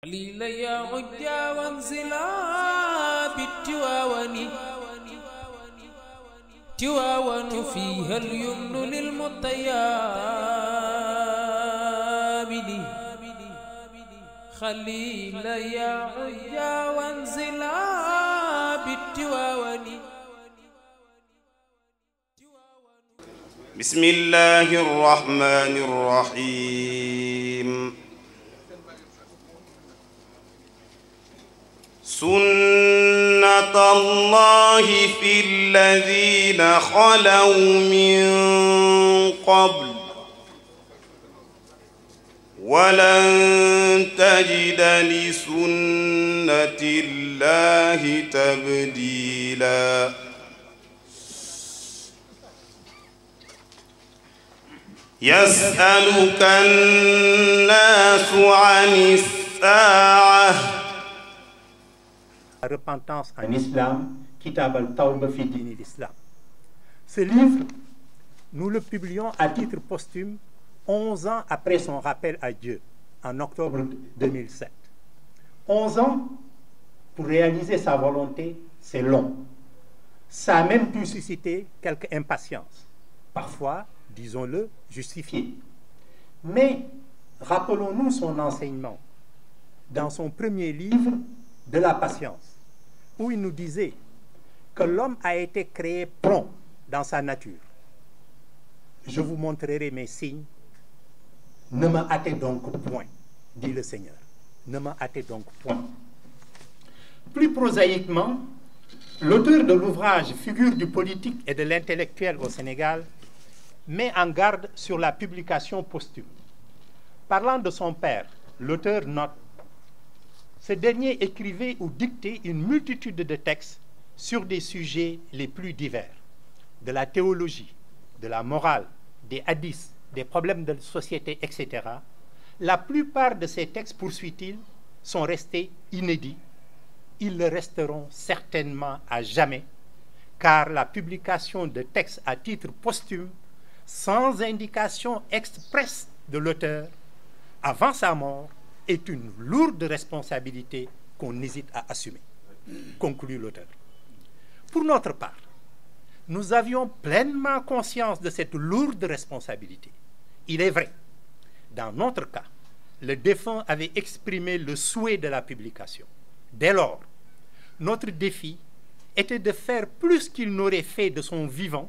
ليل يا عجا وانزلا بالتواون تواون فيها اليمن للمطيابد خليل يا عجا وانزلا بالتواون. بسم الله الرحمن الرحيم. سنة الله في الذين خلوا من قبل ولن تجد لسنة الله تبديلا. يسألك الناس عن الساعة. Repentance en islam, Kitab al-Tawba fi Din l'Islam. Ce livre, nous le publions à titre posthume 11 ans après son rappel à Dieu, en octobre 2007. 11 ans pour réaliser sa volonté, c'est long. Ça a même pu susciter quelque impatience, parfois, disons-le, justifiée. Mais rappelons-nous son enseignement dans son premier livre, De la patience, où il nous disait que l'homme a été créé prompt dans sa nature. Je vous montrerai mes signes. Ne me hâtez donc point, dit le Seigneur. Ne me hâtez donc point. Plus prosaïquement, l'auteur de l'ouvrage Figure du politique et de l'intellectuel au Sénégal met en garde sur la publication posthume. Parlant de son père, l'auteur note: ce dernier écrivait ou dictait une multitude de textes sur des sujets les plus divers, de la théologie, de la morale, des hadiths, des problèmes de société, etc. La plupart de ces textes, poursuit-il, sont restés inédits. Ils le resteront certainement à jamais, car la publication de textes à titre posthume, sans indication expresse de l'auteur, avant sa mort, est une lourde responsabilité qu'on hésite à assumer, conclut l'auteur. Pour notre part, nous avions pleinement conscience de cette lourde responsabilité. Il est vrai, dans notre cas, le défunt avait exprimé le souhait de la publication. Dès lors, notre défi était de faire plus qu'il n'aurait fait de son vivant,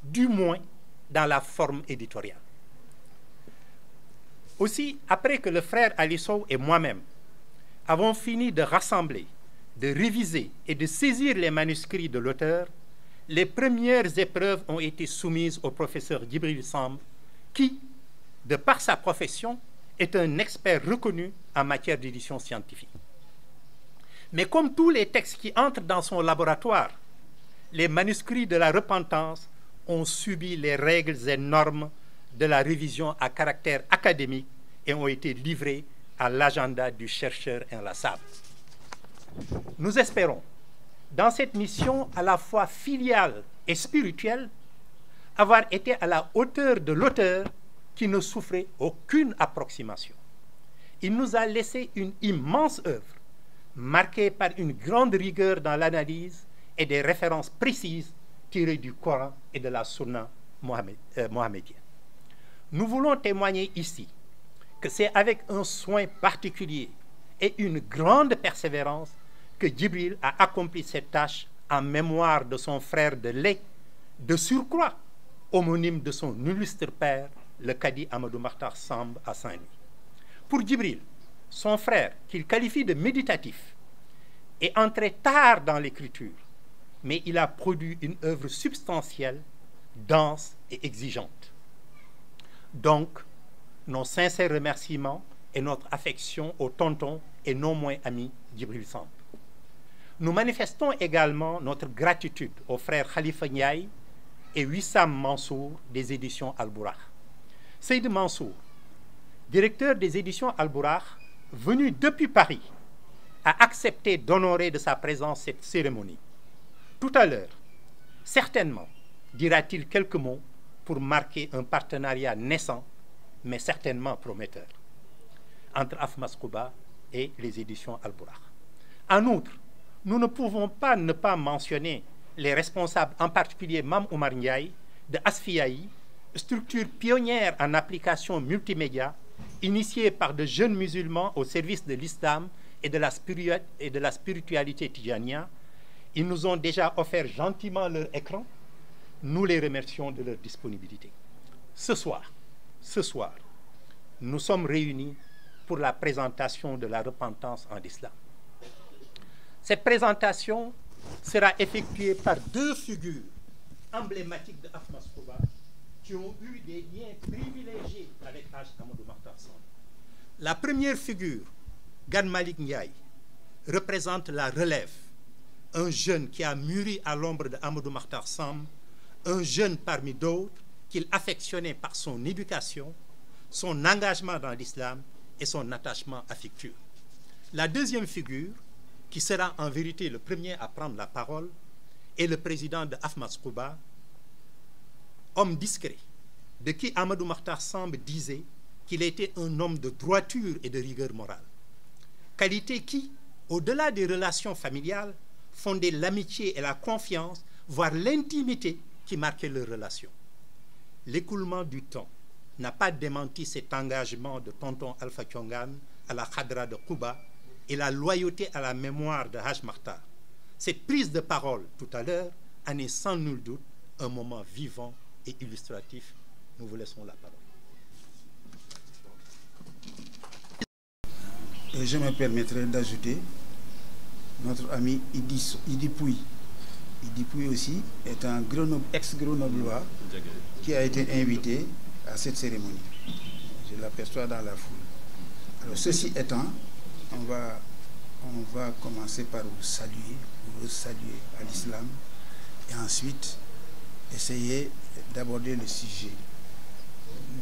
du moins dans la forme éditoriale. Aussi, après que le frère Ali Sow et moi-même avons fini de rassembler, de réviser et de saisir les manuscrits de l'auteur, les premières épreuves ont été soumises au professeur Djibril Samb, qui, de par sa profession, est un expert reconnu en matière d'édition scientifique. Mais comme tous les textes qui entrent dans son laboratoire, les manuscrits de la repentance ont subi les règles et normes de la révision à caractère académique et ont été livrés à l'agenda du chercheur inlassable. Nous espérons, dans cette mission à la fois filiale et spirituelle, avoir été à la hauteur de l'auteur qui ne souffrait aucune approximation. Il nous a laissé une immense œuvre, marquée par une grande rigueur dans l'analyse et des références précises tirées du Coran et de la Sunna mohamédienne. Nous voulons témoigner ici que c'est avec un soin particulier et une grande persévérance que Djibril a accompli cette tâche en mémoire de son frère de lait, de surcroît homonyme de son illustre père, le cadi Amadou Makhtar Samb à Saint-Louis. Pour Djibril, son frère, qu'il qualifie de méditatif, est entré tard dans l'écriture, mais il a produit une œuvre substantielle, dense et exigeante. Donc, nos sincères remerciements et notre affection au tonton et non moins ami Djibril Samb. Nous manifestons également notre gratitude aux frères Khalifa Ndiaye et Wissam Mansour des éditions Al-Bourakh. Seyd Mansour, directeur des éditions Al-Bourakh, venu depuis Paris, a accepté d'honorer de sa présence cette cérémonie. Tout à l'heure, certainement, dira-t-il quelques mots pour marquer un partenariat naissant, mais certainement prometteur, entre Af Maskouba et les éditions Al-Buraq. En outre, nous ne pouvons pas ne pas mentionner les responsables, en particulier Mame Oumar Ndiaye de Asfiyahi, structure pionnière en application multimédia, initiée par de jeunes musulmans au service de l'islam et de la spiritualité tijania. Ils nous ont déjà offert gentiment leur écran. Nous les remercions de leur disponibilité. Ce soir, nous sommes réunis pour la présentation de la repentance en islam. Cette présentation sera effectuée par deux figures emblématiques de Ahmad Kouba qui ont eu des liens privilégiés avec Haj Amadou Mahtar Samb. La première figure, Gan Malik Ndiaye, représente la relève, un jeune qui a mûri à l'ombre de Amadou Mahtar Samb, un jeune parmi d'autres qu'il affectionnait par son éducation, son engagement dans l'islam et son attachement affectueux. La deuxième figure, qui sera en vérité le premier à prendre la parole, est le président de Ahmad Kouba, homme discret, de qui Amadou Mahtar Samb disait qu'il était un homme de droiture et de rigueur morale. Qualité qui, au-delà des relations familiales, fondait l'amitié et la confiance, voire l'intimité qui marquait leurs relations. L'écoulement du temps n'a pas démenti cet engagement de tonton Alpha Thiongane à la Khadra de Kouba et la loyauté à la mémoire de Haj Mahtar. Cette prise de parole tout à l'heure en est sans nul doute un moment vivant et illustratif. Nous vous laissons la parole. Et je me permettrai d'ajouter notre ami Idi Pouy. Idi Pouy aussi est un ex-grenoblois qui a été invité à cette cérémonie. Je l'aperçois dans la foule. Alors, ceci étant, on va commencer par vous saluer à l'islam et ensuite essayer d'aborder le sujet.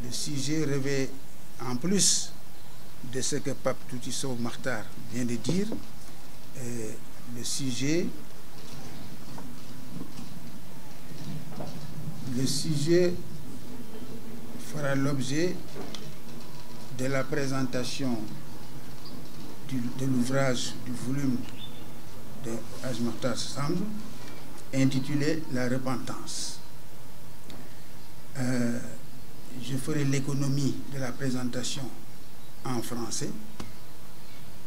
Le sujet revêt, en plus de ce que Pape Touti Sow Mahtar vient de dire, le sujet fera l'objet de la présentation de l'ouvrage du volume de Haj Mahtar Samb intitulé La repentance. Je ferai l'économie de la présentation en français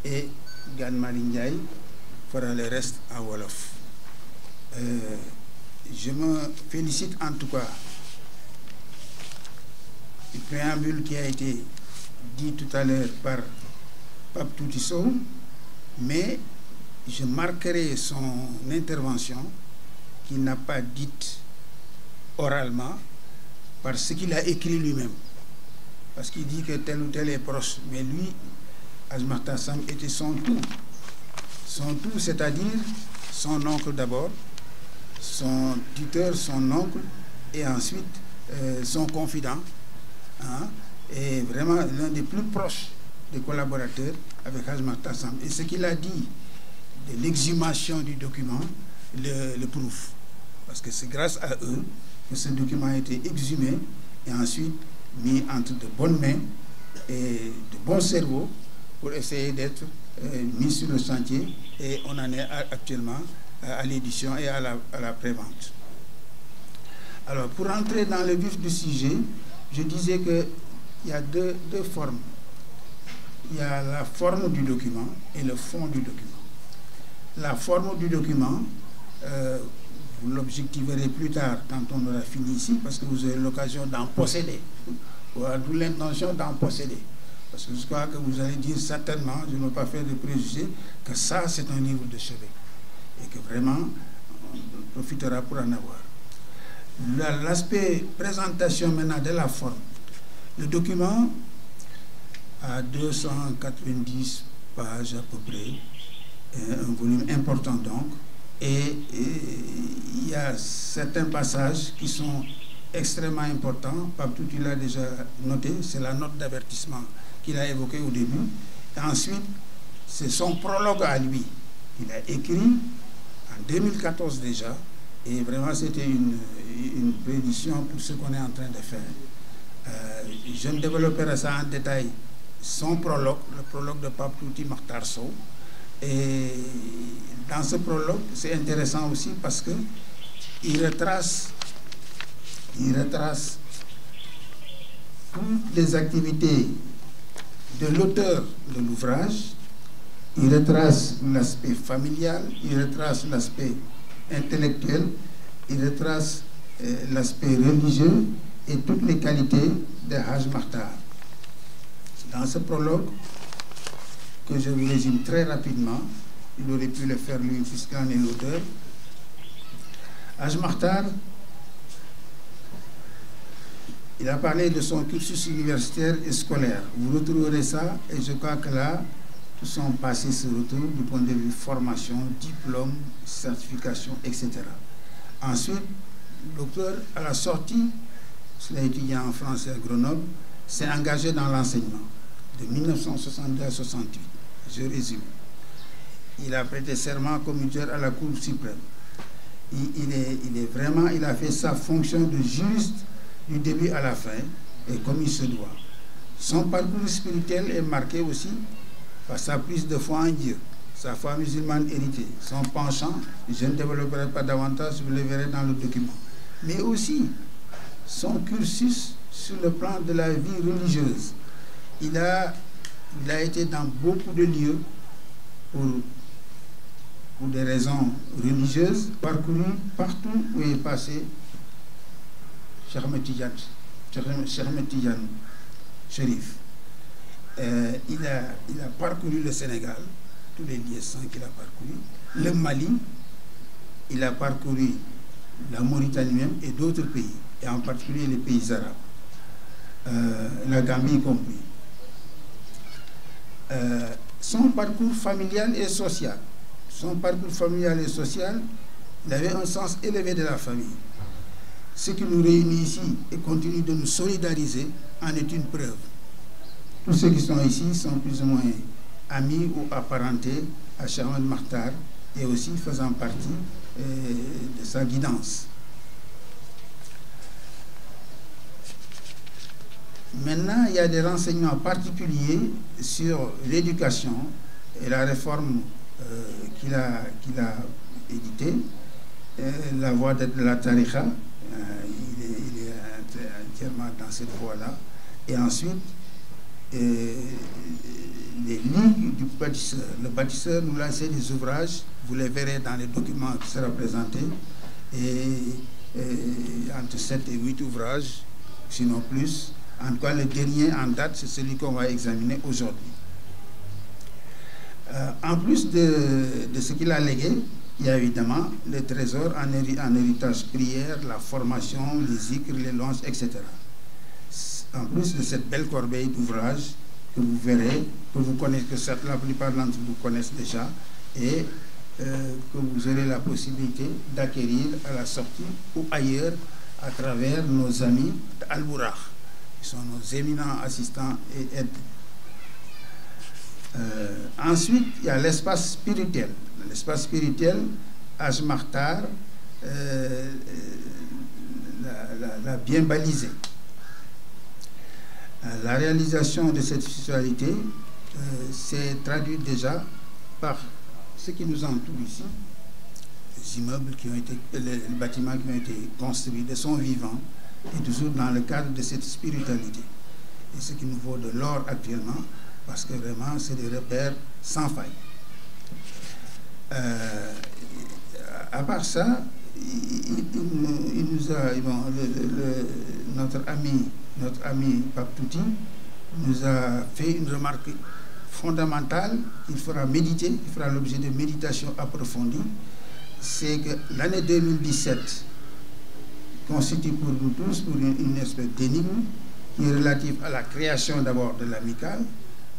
et Gan Malik Ndiaye fera le reste en wolof. Je me félicite en tout cas du préambule qui a été dit tout à l'heure par Pape Touti Sow, mais je marquerai son intervention qu'il n'a pas dite oralement par ce qu'il a écrit lui-même. Parce qu'il dit que tel ou tel est proche, mais lui, Haj Mahtar Samb était son tout. Son tout, c'est-à-dire son oncle d'abord, son tuteur, son oncle, et ensuite son confident, hein, et vraiment l'un des plus proches des collaborateurs avec Haj Mahtar Samb. Et ce qu'il a dit de l'exhumation du document le prouve. Parce que c'est grâce à eux que ce document a été exhumé et ensuite mis entre de bonnes mains et de bons cerveaux pour essayer d'être mis sur le chantier, et on en est actuellement à l'édition et à la prévente. Alors, pour entrer dans le vif du sujet, je disais qu'il y a deux formes. Il y a la forme du document et le fond du document. La forme du document, vous l'objectiverez plus tard quand on aura fini ici, parce que vous aurez l'occasion d'en posséder. Voilà, d'où l'intention d'en posséder. Parce que je crois que vous allez dire certainement, je ne veux pas faire de préjugés, que ça c'est un livre de chevet. Et que vraiment, on profitera pour en avoir. L'aspect présentation maintenant de la forme. Le document a 290 pages à peu près, un volume important donc, et il y a certains passages qui sont extrêmement importants. Pape Touti l'a déjà noté, c'est la note d'avertissement qu'il a évoquée au début. Et ensuite, c'est son prologue à lui. Il a écrit en 2014 déjà, et vraiment c'était une prédiction pour ce qu'on est en train de faire. Je ne développerai ça en détail son prologue, le prologue de Pape Touti Makhtar Sow. Et dans ce prologue, c'est intéressant aussi parce que il retrace toutes les activités de l'auteur de l'ouvrage. Il retrace l'aspect familial, il retrace l'aspect intellectuel, il retrace l'aspect religieux et toutes les qualités de Haj Makhtar. Dans ce prologue, que je vous résume très rapidement, il aurait pu le faire lui puisqu'il en est l'auteur. Haj Makhtar, il a parlé de son cursus universitaire et scolaire. Vous retrouverez ça et je crois que là, tout son passé se retrouve du point de vue formation, diplôme, certification, etc. Ensuite, l'auteur, à la sortie, il a étudié en France à Grenoble, s'est engagé dans l'enseignement de 1962 à 68. Je résume. Il a prêté serment communautaire à la Cour suprême. Il a fait sa fonction de juriste du début à la fin et comme il se doit. Son parcours spirituel est marqué aussi par sa prise de foi en Dieu, sa foi musulmane héritée, son penchant, je ne développerai pas davantage, vous le verrez dans le document, mais aussi son cursus sur le plan de la vie religieuse. Il a été dans beaucoup de lieux pour des raisons religieuses, parcouru partout où il est passé Cheikh Ahmed Tidiane Chérif. Il a parcouru le Sénégal, tous les lieux saints qu'il a parcouru, le Mali, il a parcouru la Mauritanie même et d'autres pays, et en particulier les pays arabes, la Gambie y compris. Son parcours familial et social. Il avait un sens élevé de la famille. Ce qui nous réunit ici et continue de nous solidariser en est une preuve. Tous ceux qui sont ici sont plus ou moins amis ou apparentés à Cheikh Ahmed Makhtar et aussi faisant partie de sa guidance. Maintenant, il y a des renseignements particuliers sur l'éducation et la réforme qu'il a éditée, la voie de la tariqa. Il est entièrement dans cette voie-là. Et ensuite, les ligues du bâtisseur. Le bâtisseur nous lance des ouvrages, vous les verrez dans les documents qui seront présentés, et entre 7 et 8 ouvrages, sinon plus. En tout cas, le dernier en date, c'est celui qu'on va examiner aujourd'hui. En plus de ce qu'il a légué, il y a évidemment le trésor en héritage prière, la formation, les zikrs, les longes, etc. En plus de cette belle corbeille d'ouvrages que vous verrez, que vous connaissez, que certes la plupart d'entre vous connaissent déjà, et que vous aurez la possibilité d'acquérir à la sortie ou ailleurs à travers nos amis d'Al-Bouraq, qui sont nos éminents assistants et aides. Ensuite, il y a l'espace spirituel. L'espace spirituel, Haj Makhtar l'a bien balisé. La réalisation de cette spiritualité s'est traduite déjà par ce qui nous entoure ici, les immeubles qui ont été, les bâtiments qui ont été construits de son vivant, et toujours dans le cadre de cette spiritualité. Et ce qui nous vaut de l'or actuellement, parce que vraiment c'est des repères sans faille. À part ça, il nous a, bon, notre ami Pape Touti nous a fait une remarque fondamentale qu'il fera méditer, qui fera l'objet de méditation approfondie. C'est que l'année 2017 constitue pour nous tous pour une espèce d'énigme qui est relative à la création d'abord de l'amicale,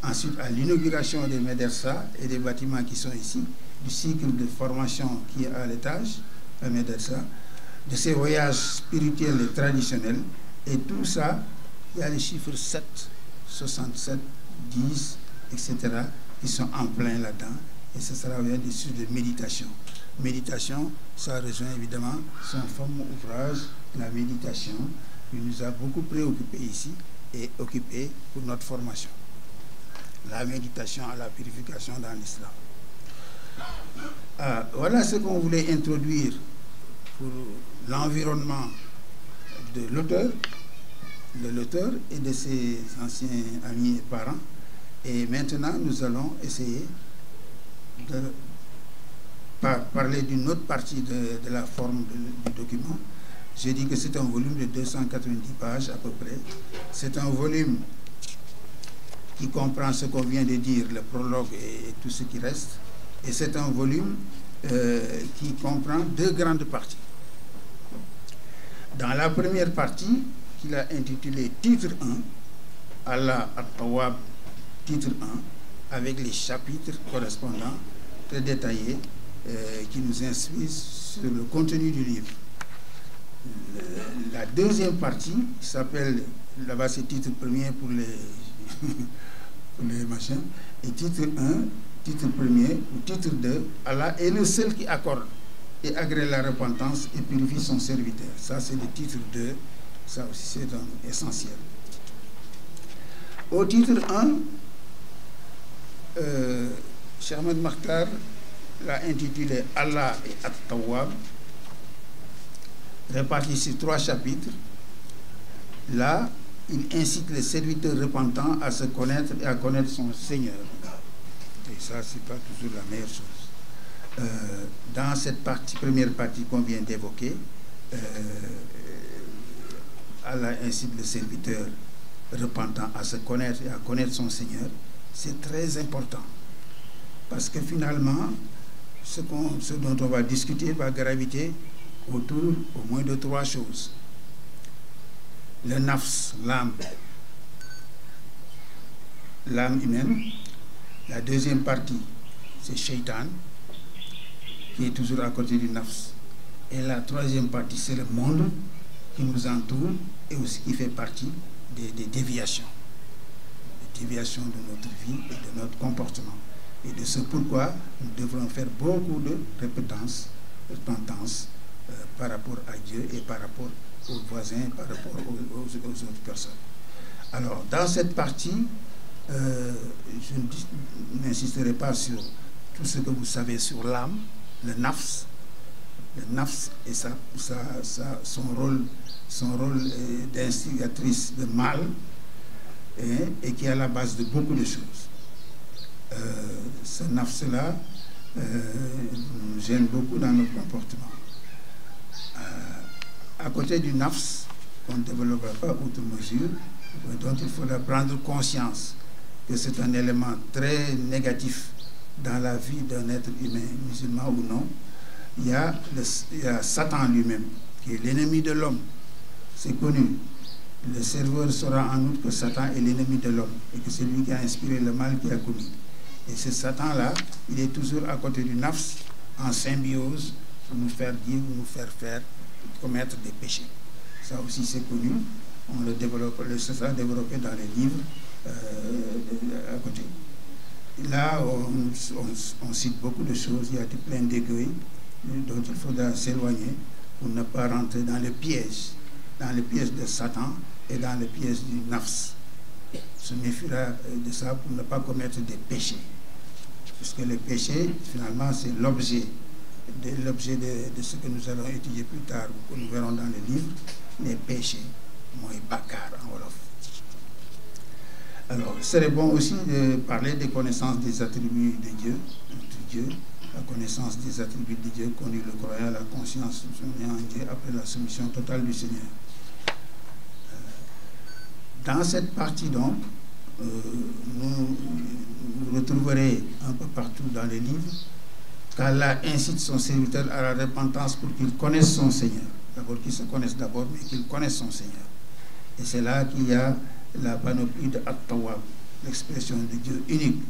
ensuite à l'inauguration des médersa et des bâtiments qui sont ici, du cycle de formation qui est à l'étage, la médersa, de ces voyages spirituels et traditionnels, et tout ça, il y a les chiffres 7, 67, 10, etc., qui sont en plein là-dedans, et ce sera des sujets de méditation. Méditation, ça rejoint évidemment son fameux ouvrage, la méditation, qui nous a beaucoup préoccupés ici et occupés pour notre formation. la méditation à la purification dans l'islam. Voilà ce qu'on voulait introduire pour l'environnement de l'auteur, et de ses anciens amis et parents. Et maintenant, nous allons essayer de parler d'une autre partie de la forme du document. J'ai dit que c'est un volume de 290 pages à peu près. C'est un volume qui comprend ce qu'on vient de dire, le prologue et tout ce qui reste. Et c'est un volume qui comprend deux grandes parties. Dans la première partie, qu'il a intitulée Titre 1, Allah at-Tawwab, Titre 1, avec les chapitres correspondants, très détaillés, qui nous instruisent sur le contenu du livre. La deuxième partie, qui s'appelle, là-bas c'est titre premier pour les, pour les machins, et titre 1, titre premier, ou titre 2, Allah est le seul qui accorde et agrée la repentance et purifie son serviteur. Ça, c'est le titre 2, ça aussi c'est essentiel. Au titre 1, Cheikh Ahmed Makhtar l'a intitulé Allah et At-Tawwab, réparti sur 3 chapitres. Là, il incite les serviteurs repentants à se connaître et à connaître son Seigneur. Et ça, c'est pas toujours la meilleure chose. Dans cette première partie qu'on vient d'évoquer, Allah incite le serviteur repentant à se connaître et à connaître son Seigneur. C'est très important. Parce que finalement, ce dont on va discuter va graviter autour au moins de 3 choses. Le nafs, l'âme humaine. La deuxième partie, c'est Shaitan, qui est toujours à côté du nafs. Et la troisième partie, c'est le monde qui nous entoure et aussi qui fait partie des déviations. Des déviations de notre vie et de notre comportement. Et de ce pourquoi nous devrons faire beaucoup de repentance par rapport à Dieu et par rapport aux voisins, par rapport aux autres personnes. Alors, dans cette partie, je n'insisterai pas sur tout ce que vous savez sur l'âme, le nafs et son rôle d'instigatrice de mal, et qui est à la base de beaucoup de choses. Ce nafs-là nous gêne beaucoup dans notre comportement. À côté du nafs, qu'on ne développera pas outre mesure, dont il faudra prendre conscience que c'est un élément très négatif dans la vie d'un être humain, musulman ou non, il y a Satan lui-même, qui est l'ennemi de l'homme. C'est connu. Le serveur saura en outre que Satan est l'ennemi de l'homme et que c'est lui qui a inspiré le mal qu'il a commis. Et ce Satan-là, il est toujours à côté du nafs, en symbiose, pour nous faire dire, ou nous faire commettre des péchés. Ça aussi c'est connu. On le développe, c'est ça développé dans les livres à côté. Là, on cite beaucoup de choses, il y a plein d'écueils dont il faudra s'éloigner pour ne pas rentrer dans les pièges de Satan et dans les pièges du nafs. Se méfiera de ça pour ne pas commettre des péchés. Parce que les péchés, finalement, c'est l'objet de ce que nous allons étudier plus tard, ou que nous verrons dans les livres, les péchés, mooy bàkkaar en wolof. Alors, il serait bon aussi de parler des connaissances des attributs de Dieu, la connaissance des attributs de Dieu, conduit le croyant à la conscience en Dieu après la soumission totale du Seigneur. Dans cette partie, donc, vous retrouverez un peu partout dans les livres qu'Allah incite son serviteur à la repentance pour qu'il connaisse son Seigneur. D'abord qu'il se connaisse d'abord, mais qu'il connaisse son Seigneur. Et c'est là qu'il y a la panoplie de At-Tawwab, l'expression de Dieu unique.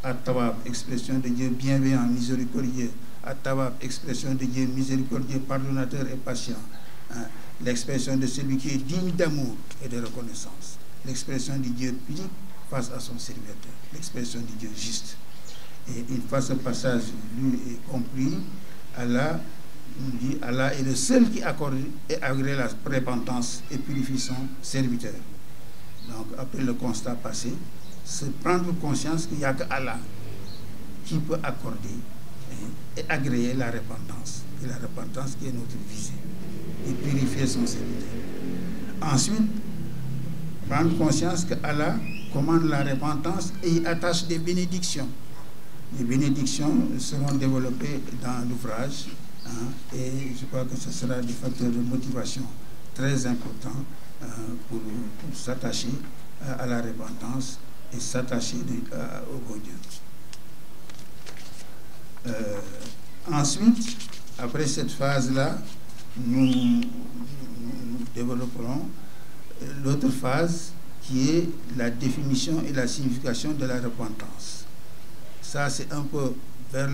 At-Tawwab, expression de Dieu bienveillant, miséricordieux. At-Tawwab, expression de Dieu miséricordieux, pardonnateur et patient. L'expression de celui qui est digne d'amour et de reconnaissance. L'expression du Dieu pudique face à son serviteur. L'expression du Dieu juste. Et une fois ce passage lu et compris, Allah nous dit, Allah est le seul qui accorde et agrée la repentance et purifie son serviteur. Donc après le constat passé, se prendre conscience qu'il n'y a que Allah qui peut accorder et agréer la repentance. Et la repentance qui est notre visée. Et purifier son serviteur. Ensuite, prendre conscience que Allah commande la repentance et y attache des bénédictions. Les bénédictions seront développées dans l'ouvrage, et je crois que ce sera des facteurs de motivation très importants pour s'attacher à la repentance et s'attacher au bon Dieu. Ensuite, après cette phase-là, nous développerons l'autre phase qui est la définition et la signification de la repentance. Ça, c'est un peu vers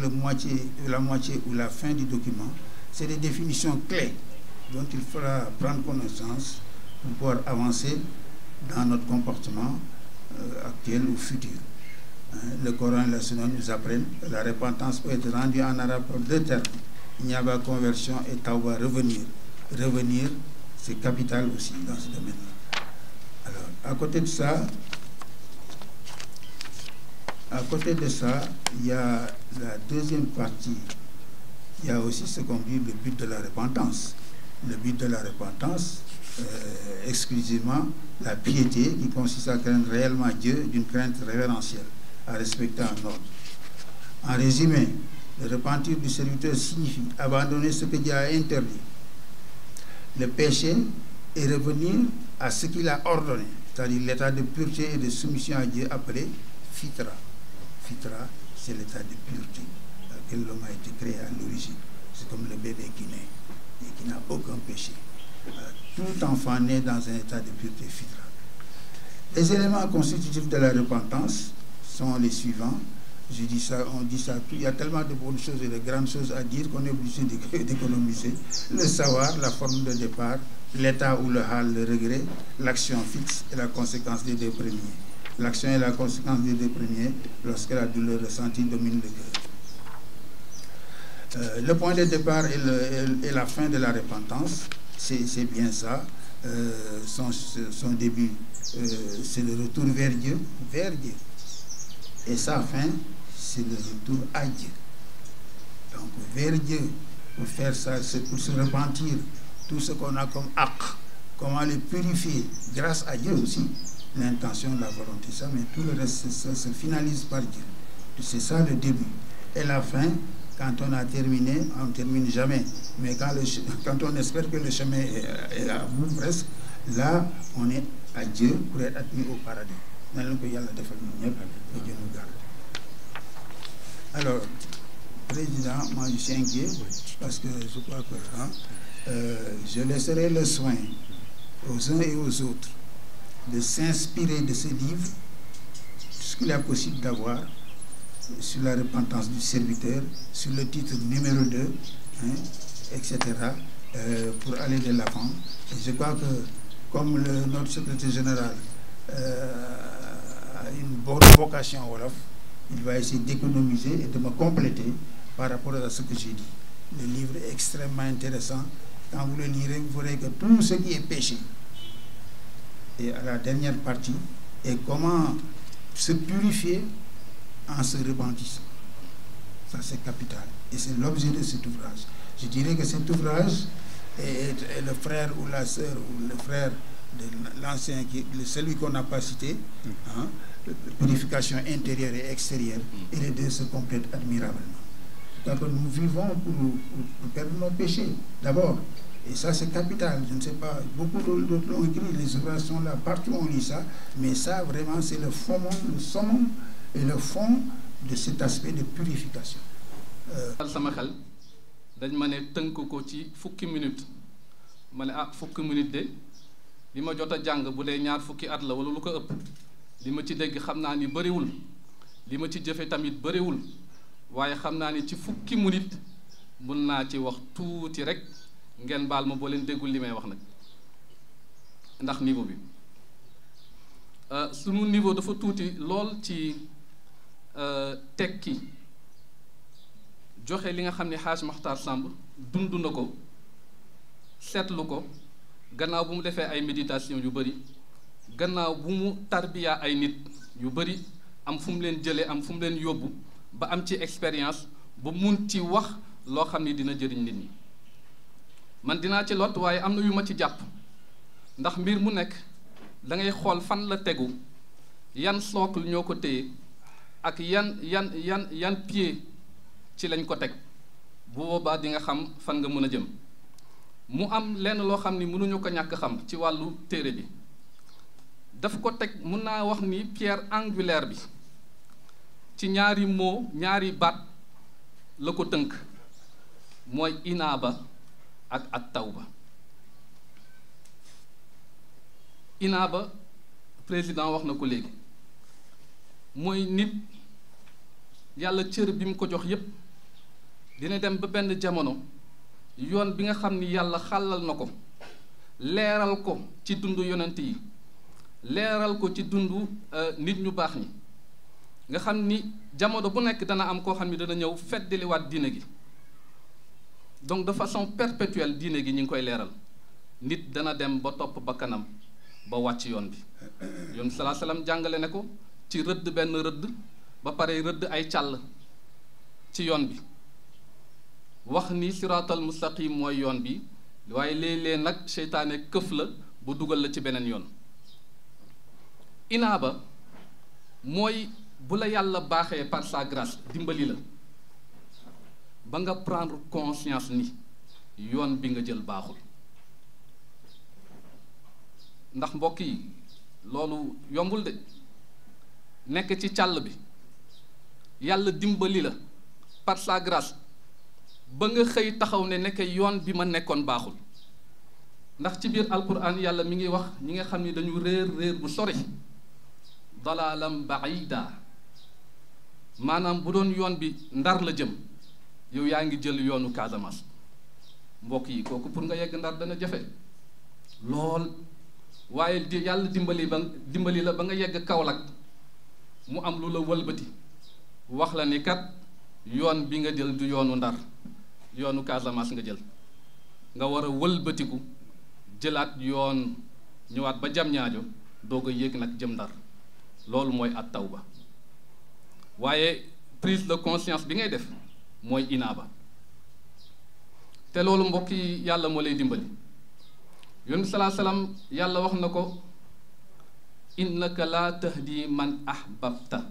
la moitié ou la fin du document. C'est des définitions clés dont il faudra prendre connaissance pour pouvoir avancer dans notre comportement actuel ou futur. Le Coran et la Sunna nous apprennent que la repentance peut être rendue en arabe par deux termes. Inyaba, conversion, et tawba, revenir. Revenir, c'est capital aussi dans ce domaine-là. Alors, à côté de ça, il y a la deuxième partie. Il y a aussi ce qu'on dit le but de la repentance. Le but de la repentance, exclusivement la piété qui consiste à craindre réellement Dieu d'une crainte révérentielle, à respecter un ordre. En résumé, le repentir du serviteur signifie abandonner ce que Dieu a interdit, le péché, et revenir à ce qu'il a ordonné, c'est-à-dire l'état de pureté et de soumission à Dieu appelé fitra. Fitra, c'est l'état de pureté dans lequel l'homme a été créé à l'origine. C'est comme le bébé qui naît et qui n'a aucun péché. Tout enfant naît dans un état de pureté fitra. Les éléments constitutifs de la repentance sont les suivants. Je dis ça, on dit ça, il y a tellement de bonnes choses et de grandes choses à dire qu'on est obligé d'économiser. Le savoir, la forme de départ, l'état ou le hal, le regret, l'action fixe et la conséquence des deux premiers. L'action et la conséquence des deux premiers lorsque la douleur ressentie domine le cœur. Le point de départ et la fin de la repentance, c'est bien ça. Son début, c'est le retour vers Dieu. Et sa fin, c'est le retour à Dieu. Donc, vers Dieu, pour faire ça, c'est pour se repentir. Tout ce qu'on a comme acte, comment le purifier, grâce à Dieu aussi, l'intention, la volonté, ça, mais tout le reste, ça se finalise par Dieu. C'est ça le début. Et la fin, quand on a terminé, on ne termine jamais. Mais quand on espère que le chemin est à bout presque, là, on est à Dieu pour être admis au paradis. Que Dieu nous garde. Alors, Président, moi je suis inquiet parce que je crois que je laisserai le soin aux uns et aux autres de s'inspirer de ce livre, ce qu'il est possible d'avoir sur la repentance du serviteur, sur le titre numéro 2, etc., pour aller de l'avant. Et je crois que, comme notre secrétaire général a une bonne vocation Wolof, il va essayer d'économiser et de me compléter par rapport à ce que j'ai dit. Le livre est extrêmement intéressant. Quand vous le lirez, vous verrez que tout ce qui est péché, et à la dernière partie, et comment se purifier en se repentissant. Ça, c'est capital. Et c'est l'objet de cet ouvrage. Je dirais que cet ouvrage est le frère ou la sœur ou le frère de l'ancien, celui qu'on n'a pas cité, purification intérieure et extérieure, et les deux se complètent admirablement. Donc nous vivons pour perdre nos péchés, d'abord. Et ça, c'est capital. Je ne sais pas, beaucoup d'autres l'ont écrit, les ouvrages sont là, partout on lit ça, mais ça, vraiment, c'est le fond, le summum et le fond de cet aspect de purification. sama xel dañ ma ne tënk ko ci fukki minute ma ne fukki minute de li ma jot a jàng bu dee ñaar fukki at la wala lu ko ëpp li ma ci dégg xam naa ni bëriwul li ma ci jëfe tamit bëriwul waaye xam naa ni ci fukki minute mun naa ci wax tuuti rek ngeen baal ma boo leen déggul li may wax nag ndax niveau bi sunu niveau dafa tuuti lool ci tekki joxe li nga xam ne Hadj Makhtar Samb dund na ko seetlu ko gannaaw bu mu defee ay méditation yu bëri gannaaw bu mu tarbiya ay nit yu bari am fu mu leen jëlee am fu mu leen yóbbu ba am ci expérience ba mun ci wax loo xam ni dina jëriñ nit ñi man dinaa ci lot waaye am na yu ma ci jàpp ndax mbir mu nekk da ngay xool fan la tegu yan socle ñoo ko téye ak yan pied ci lañ ko teg bu boobaa di nga xam fan nga mën a jëm mu am lenn loo xam ni mënuñu ko ñàkk xam ci wàllu téere bi daf ko teg mun naa wax ni pierre angulaire bi ci ñaari mot ñaari baat la ko tënk mooy inaaba ak at tawba inaaba président wax na ko léegi mooy nit yàlla cër bi mu ko jox yépp dina dem ba benn jamono yoon bi nga xam ni yàlla xàllal na ko leeral ko ci dundu yonent yi leeral ko ci dundu nit ñu baax ñi nga xam ni jamono bu nekk dana am koo xam ni dana ñëw feddaliwaat diine gi donc de façon perpétuelle diine gi ñu ngi koy leeral nit dana dem ba topp ba kanam ba wàcc yoon bi yoon salaa salaam jàngale ne ko ci rëdd benn rëdd ba pare rëdd ay càll ci yoon bi wax ni siraatal mustaqim mooy yoon bi waaye léeg-léeg nag seytaane këf la bu dugal la ci beneen yoon inaaba mooy bu la yàlla baaxee par sa grâce dimbali la ba nga prendre conscience ni yoon bi nga jël baaxul ndax mbokk yi loolu yombul de nekk ci càll bi yàlla dimbali la par sa grâce ba nga xëy taxaw ne nekk yoon bi ma nekkoon baaxul ndax ci biir alquran yàlla mi ngi wax ñi nga xam ni dañu réer bu sori dalaalam baida maanaam bu doon yoon bi ndar la jëm yow yaa ngi jël yoonu Casamance mbokk yi kooku pour nga yegg ndar dana jafe lool waaye yàlla dimbali la ba nga yegg Kaolack mu am lu la wëlbati wax la ni kat yoon bi nga jël du yoonu ndar yoonu Casamance nga jël nga war a wëlbatiku jëlaat yoon ñëwaat ba jam ñaajo doog a yéeg nag jëm ndar loolu mooy at tawba waaye prise de conscience bi ngay def mooy inaaba te loolu mbokk yi yàlla moo lay dimbali yoon bi salaa salaam yàlla wax na ko innaka laa tahdi man ahbabta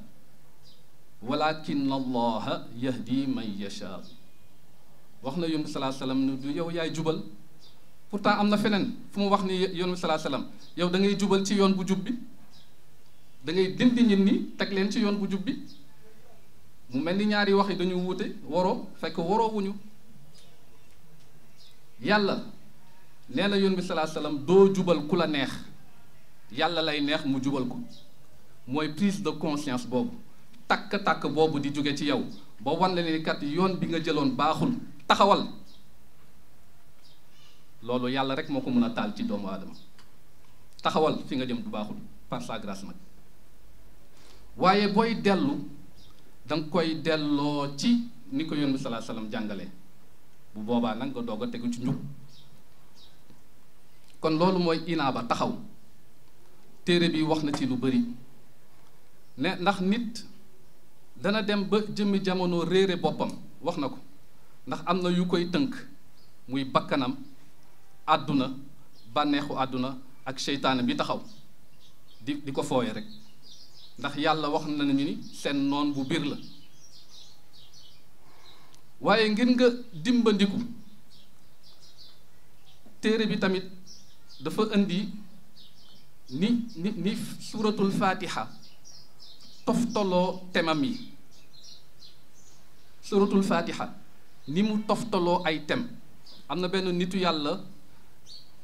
walakin allaha yahdi man yasha wax na yoon bi salaa salaam ne du yow yaay jubal pourtant am na feneen fu mu wax ni yoon bi salaa salaam yow da ngay jubal ci yoon bu jub bi da ngay dindi nit ñi teg leen ci yoon bu jub bi mu mel ni ñaari wax yi dañu wuute waroo fekk waroo wuñu yàlla nee na yoon bi salaa salaam doo jubal ku la neex yàlla lay neex mu jubal ko mooy prise de conscience boobu takk-takk boobu di jóge ci yow ba wan la ni kat yoon bi nga jëloon baaxul taxawal loolu yàlla rek moo ko mën a taal ci doomu aadama taxawal fi nga jëm du baaxul par sa grâce nag waaye booy dellu danga koy delloo ci ni ko yoon bi salaa salaam jàngale bu boobaa nag nga doog a tegu ci njub kon loolu mooy inaaba taxaw téere bi wax na ci lu bari ne ndax nit dana dem ba jëmmi jamono réere boppam wax na ko ndax am na yu koy tënk muy bakkanam àdduna bànneexu àdduna ak seytaane bi taxaw di ko fooye rek ndax yàlla wax na ñu ni seen noon bu biir la waaye ngir nga dimbandiku téere bi tamit dafa indi ni suuratul fatiha toftaloo temam yi suuratul fatiha ni mu toftaloo ay tem am na benn nitu yàlla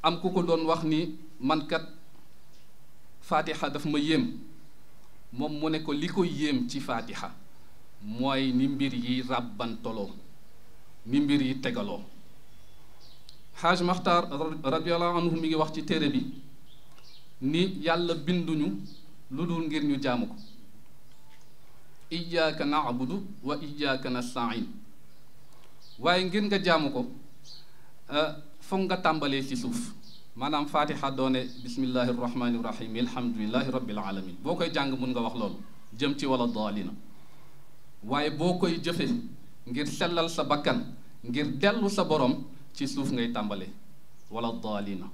am ku ko doon wax ni man kat fatiha daf ma yéem moom mu ne ko li ko yéem ci fatiha mooy ni mbir yi ràbbantaloo ni mbir yi tegaloo Haaj Maxtaar radiyallahu anhu mi ngi wax ci téere bi ni yàlla binduñu lu dul ngir ñu jaamu ko iyyaka na'budu wa iyyaka nasta'in waaye ngir nga jaamu ko foog nga tàmbalee ci suuf maanaam fatiha doone bismillahi rahmani rahim alhamdulillahi rabbil alamin boo koy jàng mun nga wax loolu jëm ci wala daalina waaye boo koy jëfe ngir sellal sa bakkan ngir dellu sa borom ci suuf ngay tàmbale wala daalina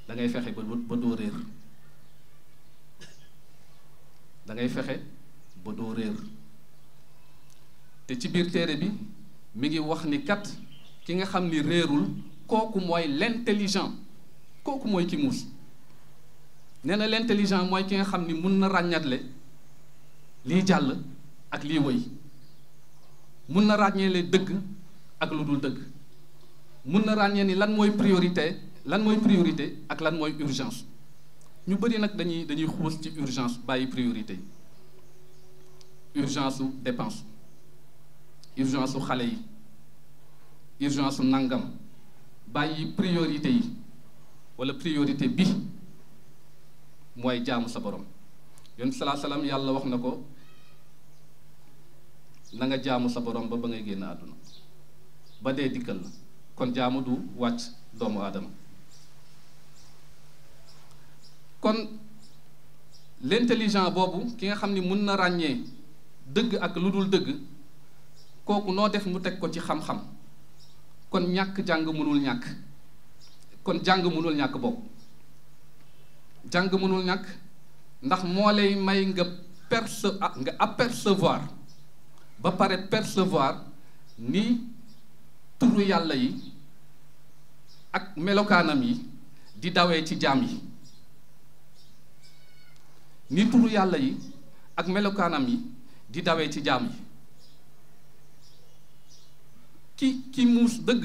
da ngay fexe ba doo réer da ngay fexe ba doo réer te ci biir téere bi mi ngi wax ni kat ki nga xam ni réerul kooku mooy l'intelligent kooku mooy ki muus nee na l'intelligent mooy ki nga xam ni mun na ràññatle lii jàll ak lii wëy mun na ràññeele dëgg ak lu dul dëgg mun na ràññee ni lan mooy priorité ak lan mooy urgence ñu bëri nag dañuy xuus ci urgence bàyyi priorité urgence su dépense urgence su xale yi urgence su nangam bàyyi priorité yi wala priorité bi mooy jaamu sa borom yonent salaa salaam yàlla wax na ko na nga jaamu sa borom ba ngay génn àdduna ba dee dikkal la kon jaamu du wàcc doomu aadama kon l'intelligent boobu ki nga xam ni mun na ràññee dëgg ak lu dul dëgg kooku noo def mu teg ko ci xam-xam kon ñàkk jàng mënul ñàkk kon jàng mënul ñàkk boobu jàng mënul ñàkk ndax moo lay may nga apercevoir ba pare percevoir ni turu yàlla yi ak melokaanam yi di dawee ci jaam yi ni turu yàlla yi ak melokaanam yi di dawee ci jaam yi ki muus dëgg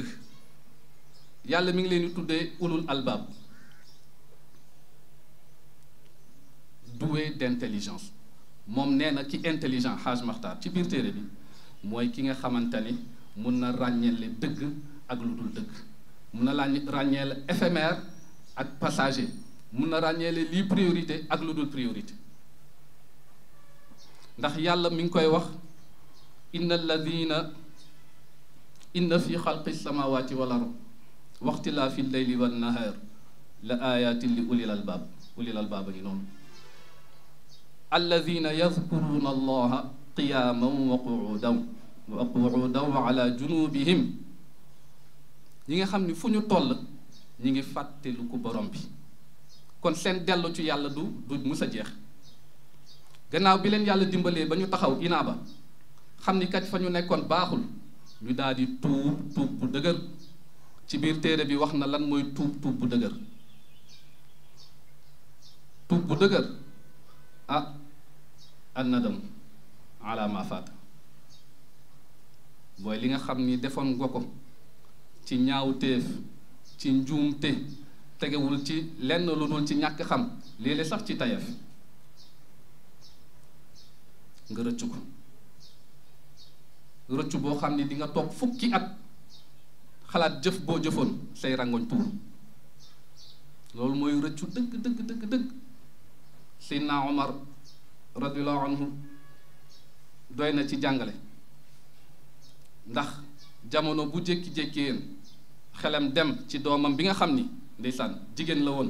yàlla mi ngi leen di tuddee ulul albaab doué d'intelligence moom nee na ki intelligent Haj Maxtaar ci biir téere bi mooy ki nga xamante ni mun na ràññeele dëgg ak lu dul dëgg mun na ràññeele éphémère ak passager mun na ràññeele lii priorité ak lu dul priorité ndax yàlla mi ngi koy wax inna fi xalqi samawati wal ard waxtilaafi leyli wan nahaar la ayatin li ulil albaab a ngi noonu alladina yadkuruna allaha qiyaman wa qu'udan wa ala junubihim ñi nga xam ni fu ñu toll ñi ngi fàttelu ko borom bi kon seen dellu ci yàlla du mus a jeex gannaaw bi leen yàlla dimbalee ba ñu taxaw inaaba xam ni kat fa ñu nekkoon baaxul ñu daal di tuub bu dëgër ci biir téere bi wax na lan mooy tuub bu dëgër tuub bu dëgër an nadam ala ma faata mooy li nga xam ni defoon nga ko ci ñaawteef ci njuumte tegewul ci lenn lu dul ci ñàkk xam léeg-léeg sax ci tayef nga rëccu ko rëccu boo xam ni di nga toog fukki at xalaat jëf boo jëfoon say rangoñ tuur loolu mooy rëccu dëgg Seydina Omar radiyallahu anhu doy na ci jàngale ndax jamono bu jékki-jékkiyeen xelam dem ci doomam bi nga xam ni ndeysaan jigéen la woon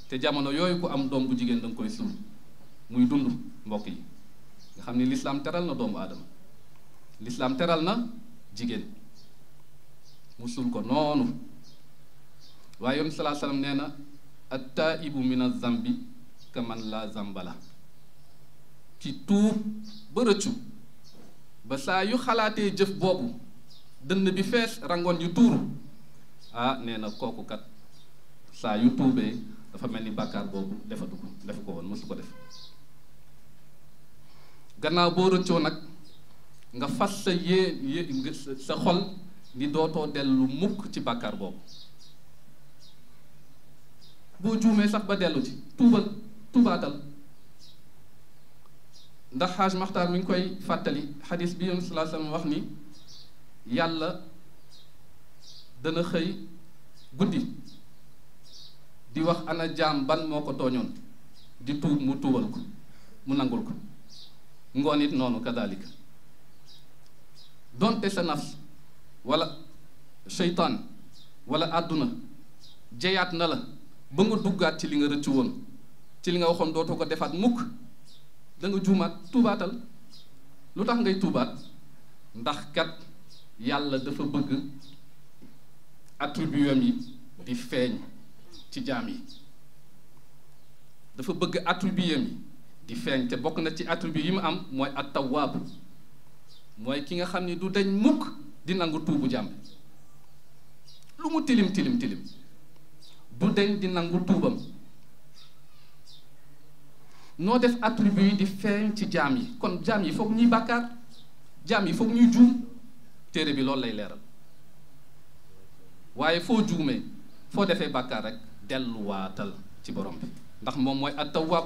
te jamono yooyu ku am doom bu jigéen da nga koy suul muy dund mbokk yi nga xam ni lislaam teral na doomu aadama lislaam teral na jigéen mu suul ko noonu waaye yoon salaa salaam nee na at-taa'ibu min az-zambi kaman la zambala ki tuub ba rëccu ba saa yu xalaatee jëf boobu dënn bi fees rangoon yu tuuru nee na kooku kat saa yu tuubee dafa mel ni bàkkaar boobu defu ko woon mësu ko def gannaaw boo rëccoo nag nga fas sa sa xol ni dootoo dellu mukk ci bàkkaar boobu boo juumee sax ba dellu ci tuubaatal ndax Haj Maxtaar mi ngi koy fàttali xadis bi yoon sallallahu alayhi wasallam wax ni yàlla dana xëy guddi di wax ana jaam ban moo ko tooñoon di tuub mu tuubal ko mu nangul ko ngoon it noonu kadalika donte sa nafs wala seytaan wala àdduna jeyaat na la ba nga duggaat ci li nga rëcc woon ci li nga waxoon dootoo ko defaat mukk da nga juumaat tuubaatal. lu tax ngay tuubaat ndax kat yàlla dafa bëgg attribut yi di feeñ ci jaam yi, dafa bëgg attribut yi di feeñ te bokk na ci attribut yi mu am mooy at-tawwaab, mooy ki nga xam ni du dañ mukk di nangu tuubu jaam lu mu tilim tilim tilim du dañ di nangu tuubam. noo def attribut yi di feeñ ci jaam yi, kon jaam yi foog ñuy bàkkaar, jaam yi foog ñuy juum, téere bi loolu lay leeral. waaye foo juumee foo defee bàkkaar rek delluwaatal ci borom bi ndax moom mooy at-tawwaab.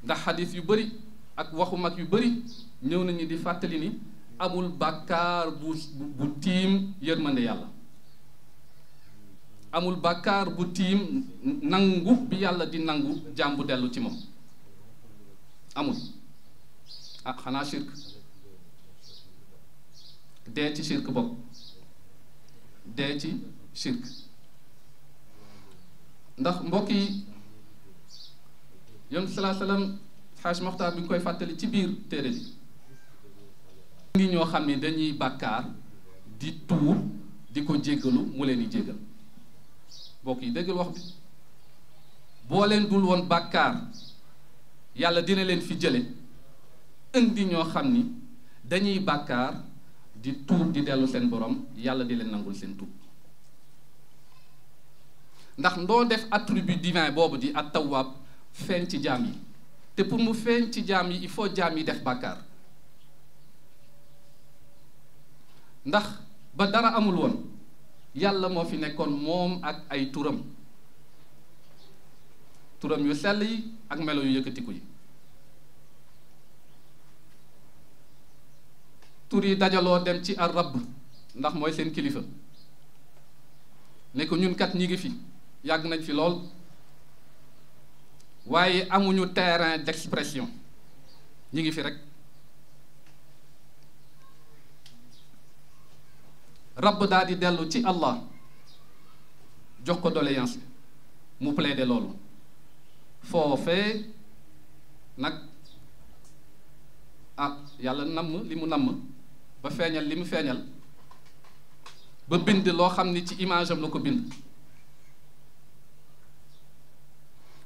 ndax xadis yu bëri ak waxu mag yu bëri ñëw nañu di fàttali ni amul bàkkaar bu tiim yërmande yàlla, amul bàkkaar bu tiim nangu bi yàlla di nangu jaam bu dellu ci moom, amul. ah xanaa shirk, dee ci shirk bokk, dee ci shirk. ndax mbokk yi yonent salaa salaam xaaj Moxtaar bi nga koy fàttali ci biir téere bi ngi ñoo xam ne dañuy bàkkaar di tuub di ko jéggalu mu leen di jéggal. mbokk yi déggal wax bi, boo leen dul woon bàkkaar yàlla dina leen fi jële indi ñoo xam ni dañuy bàkkaar di tuub di dellu seen borom yàlla di leen nangul seen tuub. ndax ndoo def attribut divin boobu di at-tawwaab feeñ ci jaam yi, te pour mu feeñ ci jaam yi il faut jaam yi def bàkkaar. ndax ba dara amul woon yàlla moo fi nekkoon moom ak ay turam yu sell yi ak melo yu yëkkatiku yi. tur yi dajaloo dem ci ar-rabb ndax mooy seen kilifa ne ko ñun kat ñi ngi fi yàgg nañ fi lool waaye amuñu terrain d'expression, ñi ngi fi rek. rabb daal di dellu ci Allah jox ko doléance mu plaider loolu foofee nag yàlla namm li mu namm ba feeñal li mu feeñal ba bind loo xam ni ci image am la ko bind.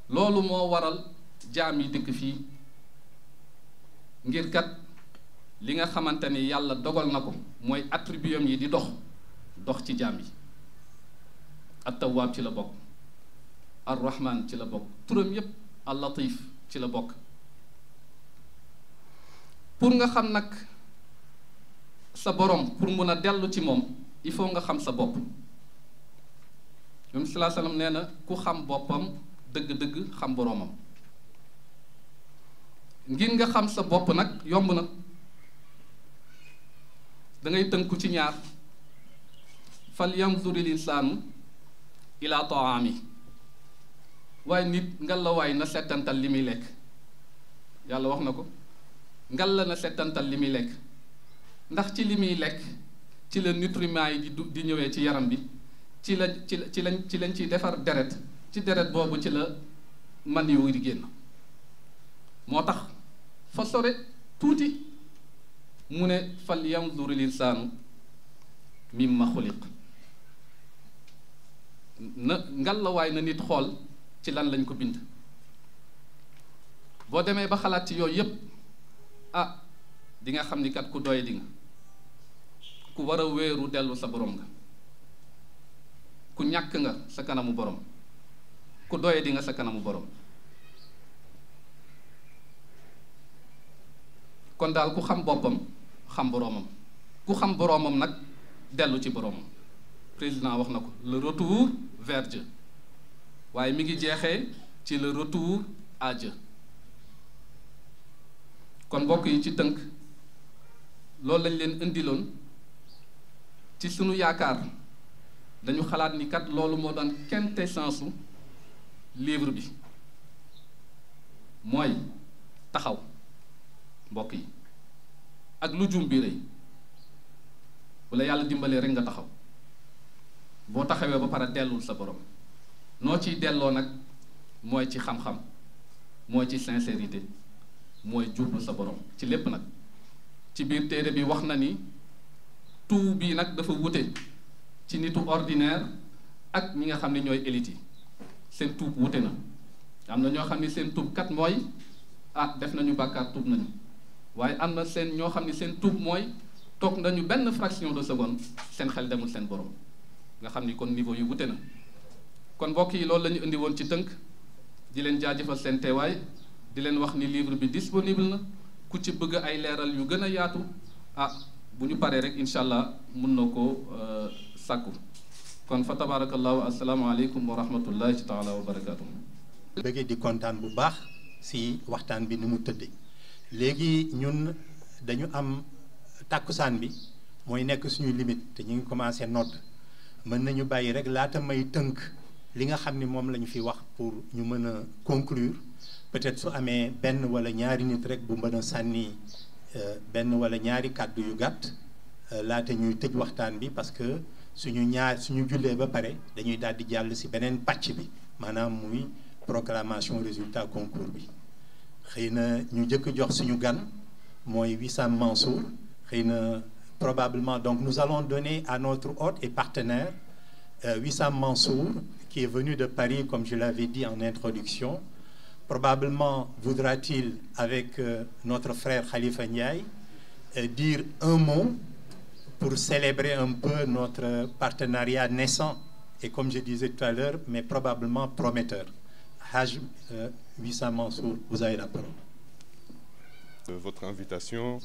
loolu moo waral jaam yi dëkk fii ngir kat li nga xamante ni yàlla dogal na ko mooy attributam yi di dox ci jaam yi. at-tawwaab ci la bokk, ar-rahman ci la bokk, turam yépp al-latif ci la bokk. pour nga xam nag sa borom pour mun a dellu ci moom il faut nga xam sa bopp. Yonent sallallahu alayhi wasallam nee na ku xam boppam dëgg-dëgg xam boroomam. ngir nga xam sa bopp nag yomb na, da ngay tënku ci ñaar. fal yanzuril insaanu ila taami, waaye nit ngal la waay na settantal li muy lekk. yàlla wax na ko, ngal la na settantal li muy lekk, ndax ci li muy lekk ci la nutriments yi di ñëwee ci yaram bi, ci lañ ciy defar deret, ci deret boobu ci la man yu di génn. moo tax fa sore tuuti mu ne fal yanzuril insaanu mimma xuliq, na ngalawaay na nit xool ci lan lañ ko bind. boo demee ba xalaat ci yooyu yépp di nga xam ni kat ku doy di nga, ku war a wéeru dellu sa borom nga, ku ñàkk nga sa kanamu borom, ku doy di nga sa kanamu borom. kon daal ku xam boppam xam boroomam, ku xam boroomam nag dellu ci boroomam. président wax na ko, le retour vers Dieu, waaye mi ngi jeexee ci le retour à Dieu. kon mbokk yi ci tënk loolu lañ leen indiloon ci sunu yaakaar. dañu xalaat ni kat loolu moo doon quintessence u livre bi, mooy taxaw mbokk yi ak lu jum bi rëy wala yàlla dimbalee rek nga taxaw. boo taxawee ba pare dellul sa borom noo ciy delloo nag mooy ci xam-xam mooy ci sincérité mooy jublu sa borom ci lépp nag. ci biir téere bi wax na ni tuub bi nag dafa wute ci nitu ordinaire ak ñi nga xam ne ñooy élite yi seen tuub wute na am na ñoo xam ne seen tuub kat mooy def nañu bàkkaar tuub nañu waaye am na seen ñoo xam ne seen tuub mooy toog nañu benn fraction de seconde seen xel demul seen borom nga xam ni kon niveau yu wute na kon mbokk yi loolu la ñu indi woon ci tënk di leen jaajëfal seen teewaay di leen wax ni livre bi disponible na ku ci bëgg ay leeral yu gën a yaatu bu ñu paree rek incha allah mun na koo sàkku kon fa tabarakallahu asalaamaaleykum wa rahmatullahi taala wa barakaatu. bëggee di kontaan bu baax si waxtaan bi ni mu tëddee léegi ñun dañu am tàkkusaan bi mooy nekk suñu limite te ñu ngi commencé nodd mën nañu bàyyi rek laata may tënk li nga xam ni moom la ñu fi wax pour ñu mën a conclure peut-être su amee benn wala ñaari nit rek bu mën a sànni benn wala ñaari kàddu yu gàtt laata ñuy tëj waxtaan bi parce que suñu jullee ba pare dañuy daal di jàll si beneen pàcc bi maanaam muy proclamation résultat concours bi xëy na ñu jëkk jox suñu gan mooy Wissam Mansour xëy na probablement donc nous allons donner à notre hôte et partenaire Wissam Mansour qui est venu de Paris comme je l'avais dit en introduction. Probablement voudra-t-il avec notre frère Khalifa Ndiaye dire un mot pour célébrer un peu notre partenariat naissant et comme je disais tout à l'heure mais probablement prometteur. Haj Wissam Mansour, vous avez la parole. Votre invitation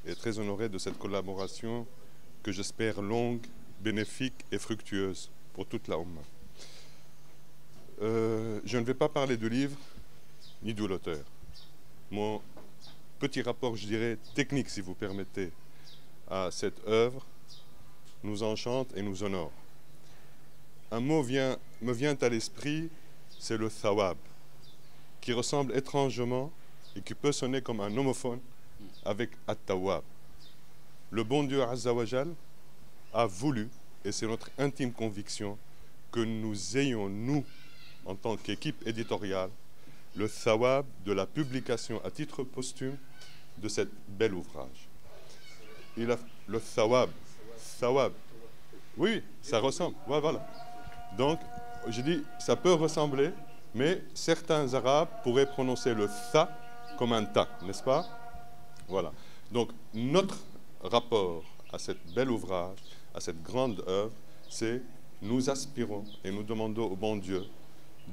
est très honorée de cette collaboration que j'espère longue, bénéfique et fructueuse pour toute la Oumma. Je ne vais pas parler du livre ni de l'auteur. Mon petit rapport, je dirais, technique, si vous permettez, à cette œuvre nous enchante et nous honore. Un mot me vient à l'esprit, c'est le thawab, qui ressemble étrangement et qui peut sonner comme un homophone avec at-tawwab. Le bon Dieu Azza wa Jal a voulu, et c'est notre intime conviction, que nous ayons, nous, en tant qu'équipe éditoriale, le thawab de la publication à titre posthume de cet bel ouvrage. Le thawab, oui, ça ressemble, voilà. Donc, je dis, ça peut ressembler, mais certains Arabes pourraient prononcer le tha comme un ta, n'est-ce pas? Voilà. Donc, notre rapport à cet bel ouvrage, à cette grande œuvre, c'est nous aspirons et nous demandons au bon Dieu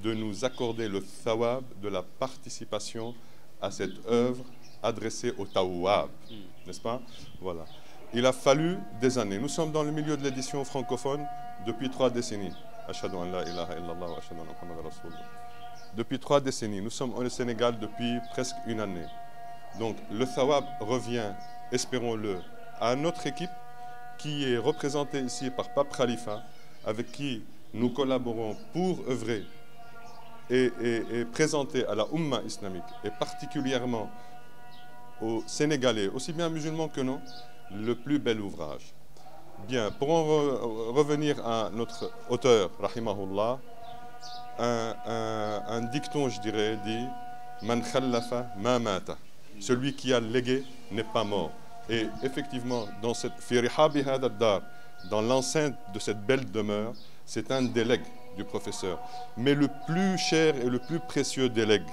de nous accorder le thawab de la participation à cette œuvre adressée au tawwab, n'est-ce pas? Voilà. Il a fallu des années. Nous sommes dans le milieu de l'édition francophone depuis 3 décennies. Ashhadu an la ilaha illallah wa ashhadu anna Muhammadan Rasulullah. Depuis 3 décennies. Nous sommes au Sénégal depuis presque 1 année. Donc le thawab revient, espérons-le, à notre équipe qui est représentée ici par Pape Khalifa, avec qui nous collaborons pour œuvrer et présenter à la Oumma islamique, et particulièrement aux Sénégalais, aussi bien musulmans que non, le plus bel ouvrage. Bien, pour en revenir à notre auteur, rahimahullah, un dicton, je dirais, dit « Man khallafa ma mata » celui qui a légué n'est pas mort. Et effectivement, dans cette firihabi hadaddar, dans l'enceinte de cette belle demeure, c'est un des legs du professeur. Mais le plus cher et le plus précieux des legs,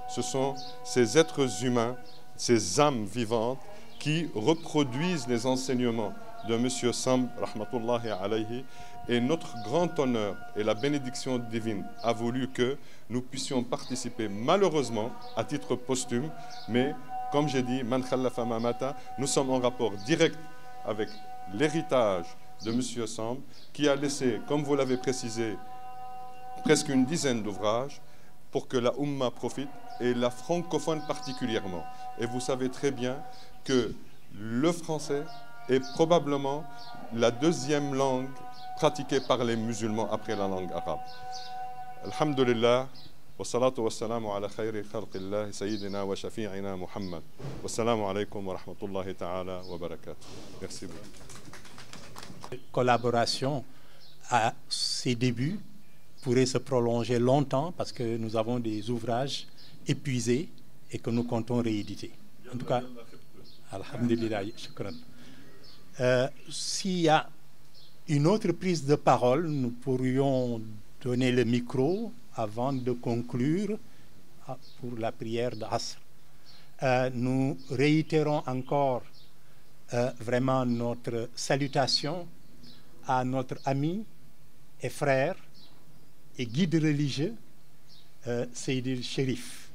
ce sont ces êtres humains, ces âmes vivantes qui reproduisent les enseignements de M. Samb, rahmatullahi alayhi, et notre grand honneur et la bénédiction divine a voulu que nous puissions participer, malheureusement, à titre posthume, mais comme j'ai dit, Man khallafa ma mata, nous sommes en rapport direct avec l'héritage de M. Samb, qui a laissé, comme vous l'avez précisé, presque 10 d'ouvrages pour que la Oumma profite, et la francophone particulièrement. Et vous savez très bien que le français est probablement la 2e langue pratiquée par les musulmans après la langue arabe. Alhamdulillah, wa salatu wa salamu ala khayri khalqillah, sayyidina wa shafi'ina Muhammad. Wa salamu alaykum wa rahmatullahi ta'ala wa barakatuh. Merci beaucoup. Collaboration à ses débuts pourrait se prolonger longtemps parce que nous avons des ouvrages épuisés et que nous comptons rééditer. En tout cas, alhamdulillah, shukran. S'il y a une autre prise de parole, nous pourrions donner le micro avant de conclure pour la prière d'Asr. Nous réitérons encore vraiment notre salutation à notre ami et frère et guide religieux Seydi Chérif.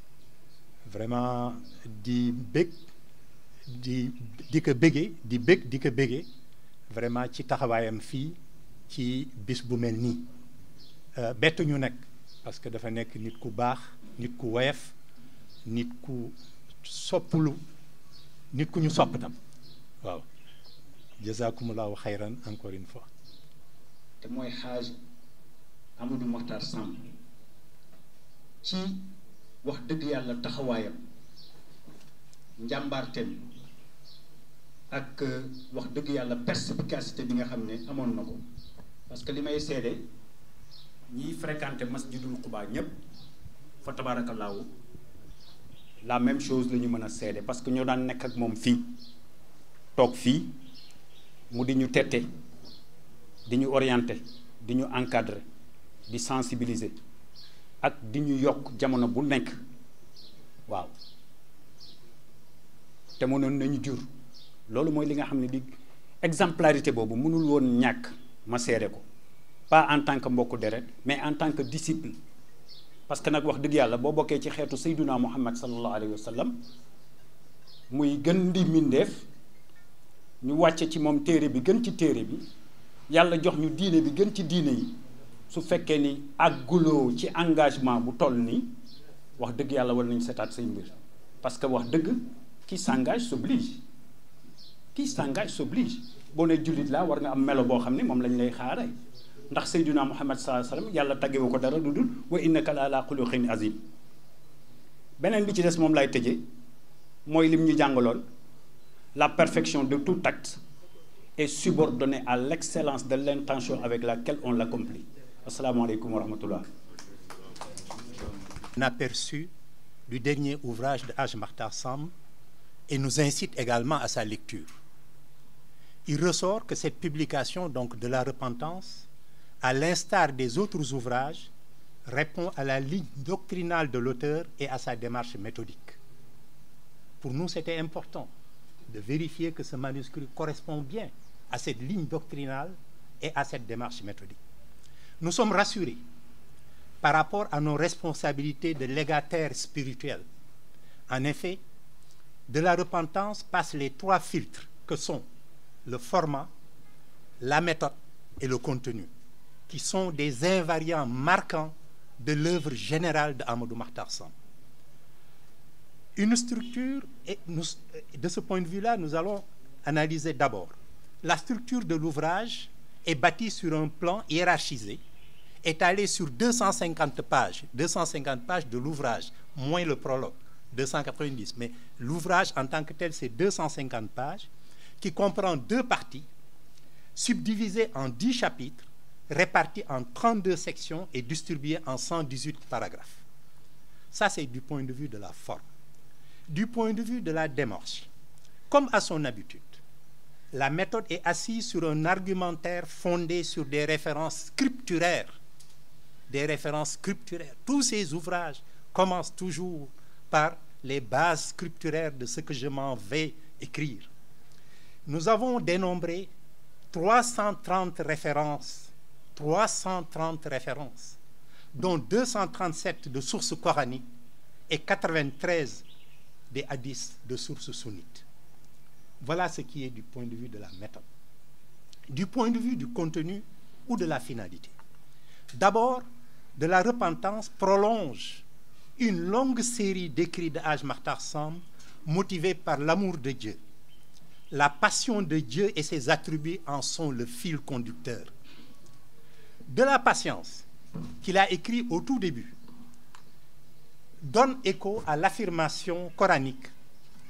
Vraiment di bég di ko bégee di bég di ko bégee vraiment ci taxawaayam fii ci bis bu mel nii bettuñu nag parce que dafa nekk nit ku baax nit ku woyof nit ku soppulu nit ku ñu sopp tam waaw jazakumullahu xayran encore une fois. te mooy xaaj Amadou Mokhtar Samb ci wax dëgg yàlla taxawaayam njàmbaarteem ak wax dëgg yàlla perspicacité bi nga xam ne amoon na ko parce que li may seede ñiy fréquenté masjidul Quba ñëpp fa tabaarakallaahu la même chose la ñu mën a seede parce que ñoo daan nekk ak moom fii toog fii mu di ñu tette di ñu orienté di ñu encadré di sensibiliser ak di ñu yokk jamono bu nekk waaw te mënoon nañu jur loolu mooy li nga xam ne di exemplarité boobu mënul woon ñàkk ma seede ko pas en tant que mbokku deret mais en tant que disciple parce que nag wax dëgg yàlla boo bokkee ci xeetu Seyduna Muhammad sallallahu alayhi wa sallam muy gën di mindeef ñu wàcce ci moom téere bi gën ci téere bi yàlla jox ñu diine bi gën ci diine yi su fekkee ni àgguloo ci engagement bu toll nii wax dëgg yàlla war nañu seetaat say mbir parce que wax dëgg qui s'engage s'oblige qui s'engage s'oblige boo ne jullit laa war nga am melo boo xam ne moom lañ lay xaare ndax Seydina Muhammad sallallahu alayhi wa sallam yàlla taggewu ko dara lu dul wa innaka la ala xuluqin azim beneen bi ci des moom lay tëjee mooy lim ñu jàngaloon la perfection de tout acte est subordonnée à l'excellence de l'intention avec laquelle on l'accomplit. Assalamu alaikum wa rahmatullah. Un aperçu du dernier ouvrage de Hadj Makhtar Samb et nous incite également à sa lecture. Il ressort que cette publication donc de la repentance, à l'instar des autres ouvrages, répond à la ligne doctrinale de l'auteur et à sa démarche méthodique. Pour nous, c'était important de vérifier que ce manuscrit correspond bien à cette ligne doctrinale et à cette démarche méthodique. Nous sommes rassurés par rapport à nos responsabilités de légataires spirituels. En effet, de la repentance passent les 3 filtres que sont le format, la méthode et le contenu, qui sont des invariants marquants de l'œuvre générale de Amadou Makhtar Samb. Une structure, et de ce point de vue-là, nous allons analyser d'abord. La structure de l'ouvrage est bâtie sur un plan hiérarchisé, étalé sur 250 pages de l'ouvrage, moins le prologue, 290. Mais l'ouvrage en tant que tel, c'est 250 pages, qui comprend 2 parties, subdivisées en 10 chapitres, répartis en 32 sections et distribués en 118 paragraphes. Ça, c'est du point de vue de la forme. Du point de vue de la démarche, comme à son habitude, la méthode est assise sur un argumentaire fondé sur des références scripturaires. Tous ces ouvrages commencent toujours par les bases scripturaires de ce que je m'en vais écrire. Nous avons dénombré 330 références, dont 237 de sources coraniques et 93 des hadiths de sources sunnites. Voilà ce qui est du point de vue de la méthode. Du point de vue du contenu ou de la finalité. D'abord, de la repentance prolonge une longue série d'écrits de Hadj Makhtar Samb motivés par l'amour de Dieu. La passion de Dieu et ses attributs en sont le fil conducteur. De la patience qu'il a écrit au tout début donne écho à l'affirmation coranique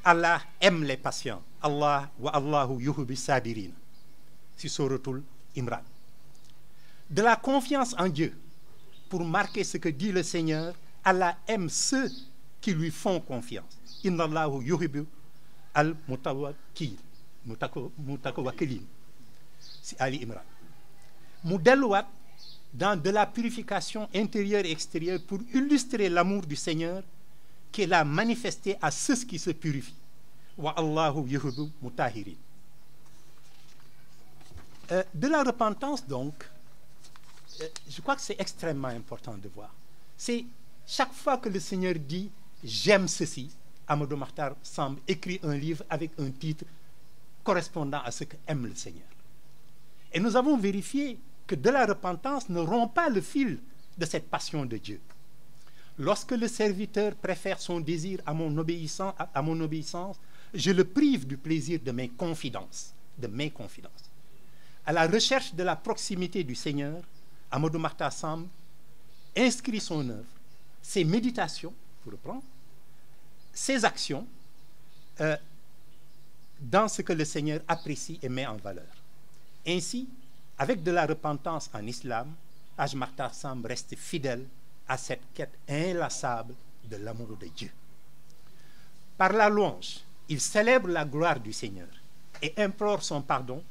Allah aime les patients. Allah wa Allahu yuhibbu sabirin. Si Souratul Imran. De la confiance en Dieu pour marquer ce que dit le Seigneur. Allah aime ceux qui lui font confiance. Inna Allahu yuhibbu al mutawakkilin. C'est Ali Imran. mu delluwaat dans de la purification intérieure et extérieure pour illustrer l'amour du Seigneur qu'il a manifesté à ceux qui se purifient. Wa Allahu yuhibbu mutahirin. De la repentance donc, je crois que c'est extrêmement important de voir. C'est chaque fois que le Seigneur dit « j'aime ceci », Amadou Mahtar Samb écrit un livre avec un titre correspondant à ce qu'aime le Seigneur. Et nous avons vérifié que de la repentance ne rompt pas le fil de cette passion de Dieu. Lorsque le serviteur préfère son désir à mon obéissance, je le prive du plaisir de mes confidences. À la recherche de la proximité du Seigneur, Amadou Mahtar Samb inscrit son œuvre, ses méditations, pour reprendre, ses actions dans ce que le Seigneur apprécie et met en valeur. Ainsi, avec de la repentance en islam, Hadj Mahtar Samb reste fidèle à cette quête inlassable de l'amour de Dieu. Par la louange, il célèbre la gloire du Seigneur et implore son pardon,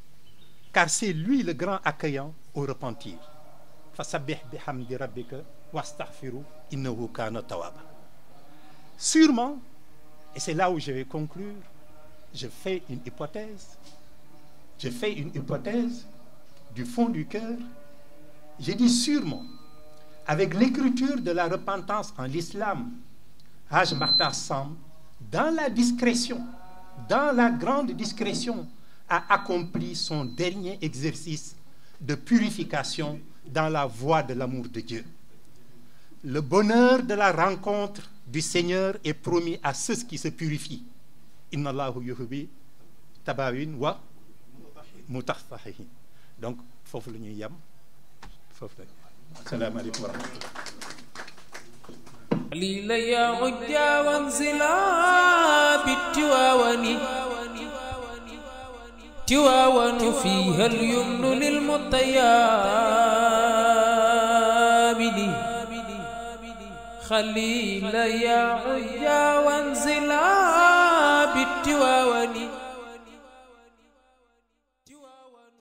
car c'est lui le grand accueillant au repentir. Fasabbih bihamdi rabbika wastaghfiru innahu kana tawwaba. Sûrement, et c'est là où je vais conclure, je fais une hypothèse du fond du cœur. J'ai dit sûrement, avec l'écriture de la repentance en l'islam, Hadj Mahtar Samb, dans la discrétion, dans la grande discrétion, a accompli son dernier exercice de purification dans la voie de l'amour de Dieu. Le bonheur de la rencontre du Seigneur est promis à ceux qui se purifient. Inna Allahu yuhibbu tabawin wa mutahhahin. Donc foofu la ñuy yam foofu la. Assalamu alaykum wa rahmatullah. قليلا يا عجا وانزلا بالتواون تواون فيها اليمن للمطيابد خليلا يا عجا وانزلا بالتواون